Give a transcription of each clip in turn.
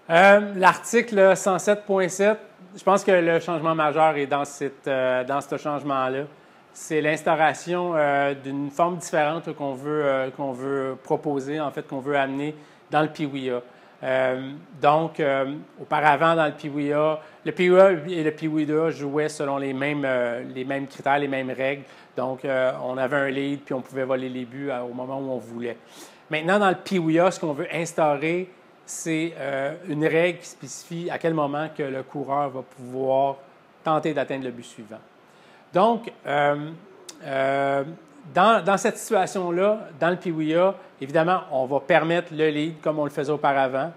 L'article 107.7, je pense que le changement majeur est dans ce changement-là. C'est l'instauration d'une forme différente qu'on veut proposer, en fait, qu'on veut amener dans le PWIA. Auparavant, dans le PWIA, le PWIA et le PWIA jouaient selon les mêmes critères, les mêmes règles. Donc, on avait un lead, puis on pouvait voler les buts au moment où on voulait. Maintenant, dans le PWIA, ce qu'on veut instaurer, c'est une règle qui spécifie à quel moment que le coureur va pouvoir tenter d'atteindre le but suivant. Donc, dans cette situation-là, dans le PWIA, évidemment, on va permettre le lead comme on le faisait auparavant.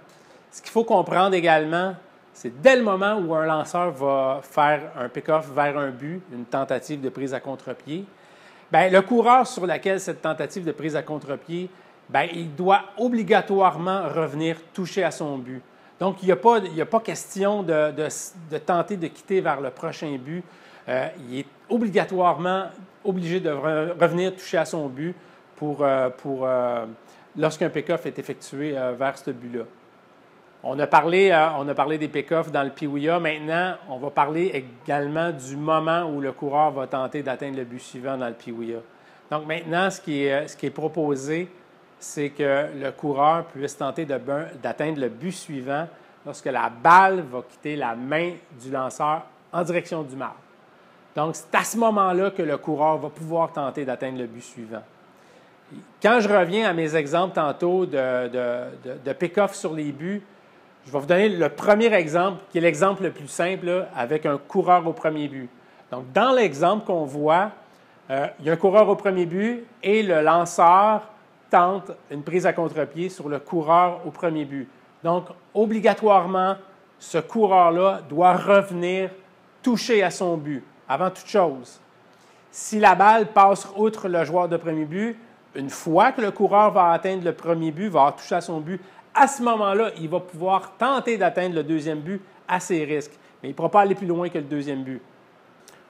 Ce qu'il faut comprendre également, c'est dès le moment où un lanceur va faire un pick-off vers un but, une tentative de prise à contre-pied, bien, le coureur sur lequel cette tentative de prise à contre-pied, bien, il doit obligatoirement revenir toucher à son but. Donc, il n'y a pas question de tenter de quitter vers le prochain but. Il est obligatoirement obligé de revenir toucher à son but lorsqu'un pick-off est effectué vers ce but-là. On a parlé des pick-offs dans le PWIA. Maintenant, on va parler également du moment où le coureur va tenter d'atteindre le but suivant dans le PWIA. Donc maintenant, ce qui est proposé, c'est que le coureur puisse tenter d'atteindre le but suivant lorsque la balle va quitter la main du lanceur en direction du marbre. Donc, c'est à ce moment-là que le coureur va pouvoir tenter d'atteindre le but suivant. Quand je reviens à mes exemples tantôt de pick-off sur les buts, je vais vous donner le premier exemple, qui est l'exemple le plus simple, là, avec un coureur au premier but. Donc, dans l'exemple qu'on voit, il y a un coureur au premier but et le lanceur tente une prise à contre-pied sur le coureur au premier but. Donc, obligatoirement, ce coureur-là doit revenir toucher à son but, avant toute chose. Si la balle passe outre le joueur de premier but, une fois que le coureur va atteindre le premier but, va toucher à son but, à ce moment-là, il va pouvoir tenter d'atteindre le deuxième but à ses risques. Mais il ne pourra pas aller plus loin que le deuxième but.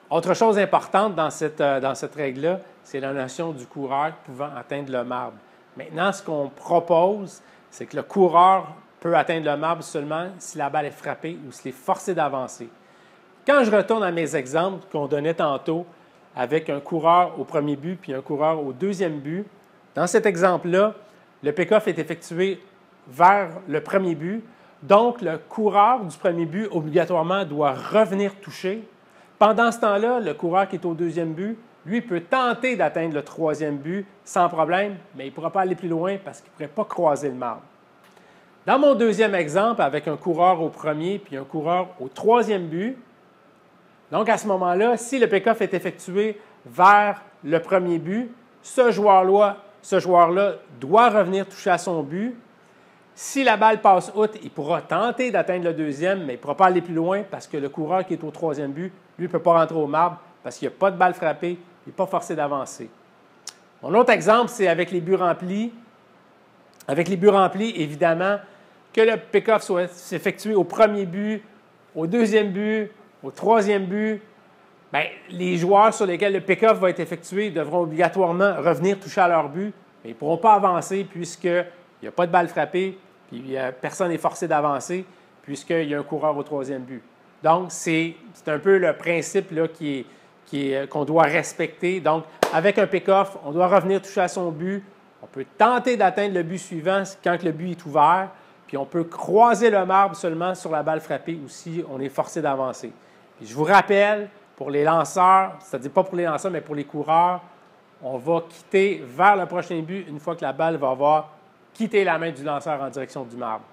Autre chose importante dans cette règle-là, c'est la notion du coureur pouvant atteindre le marbre. Maintenant, ce qu'on propose, c'est que le coureur peut atteindre le marbre seulement si la balle est frappée ou s'il est forcé d'avancer. Quand je retourne à mes exemples qu'on donnait tantôt avec un coureur au premier but puis un coureur au deuxième but, dans cet exemple-là, le pick-off est effectué vers le premier but. Donc, le coureur du premier but, obligatoirement, doit revenir toucher. Pendant ce temps-là, le coureur qui est au deuxième but, lui, peut tenter d'atteindre le troisième but sans problème, mais il ne pourra pas aller plus loin parce qu'il ne pourrait pas croiser le marbre. Dans mon deuxième exemple, avec un coureur au premier puis un coureur au troisième but, donc à ce moment-là, si le pick-off est effectué vers le premier but, ce joueur-là doit revenir toucher à son but. Si la balle passe outre, il pourra tenter d'atteindre le deuxième, mais il ne pourra pas aller plus loin parce que le coureur qui est au troisième but, lui, ne peut pas rentrer au marbre parce qu'il n'y a pas de balle frappée, il n'est pas forcé d'avancer. Mon autre exemple, c'est avec les buts remplis. Avec les buts remplis, évidemment, que le pick-off soit effectué au premier but, au deuxième but, au troisième but, bien, les joueurs sur lesquels le pick-off va être effectué devront obligatoirement revenir toucher à leur but, mais ils ne pourront pas avancer puisqu'il n'y a pas de balle frappée, puis personne n'est forcé d'avancer puisqu'il y a un coureur au troisième but. Donc, c'est un peu le principe là, qu'on doit respecter. Donc, avec un pick-off, on doit revenir toucher à son but. On peut tenter d'atteindre le but suivant quand le but est ouvert, puis on peut croiser le marbre seulement sur la balle frappée ou si on est forcé d'avancer. Puis je vous rappelle, pour les lanceurs, c'est-à-dire pas pour les lanceurs, mais pour les coureurs, on va quitter vers le prochain but une fois que la balle va avoir quitté la main du lanceur en direction du marbre.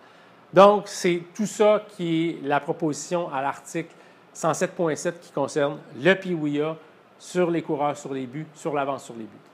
Donc, c'est tout ça qui est la proposition à l'article 107.7 qui concerne le PWIA sur les coureurs sur les buts, sur l'avance sur les buts.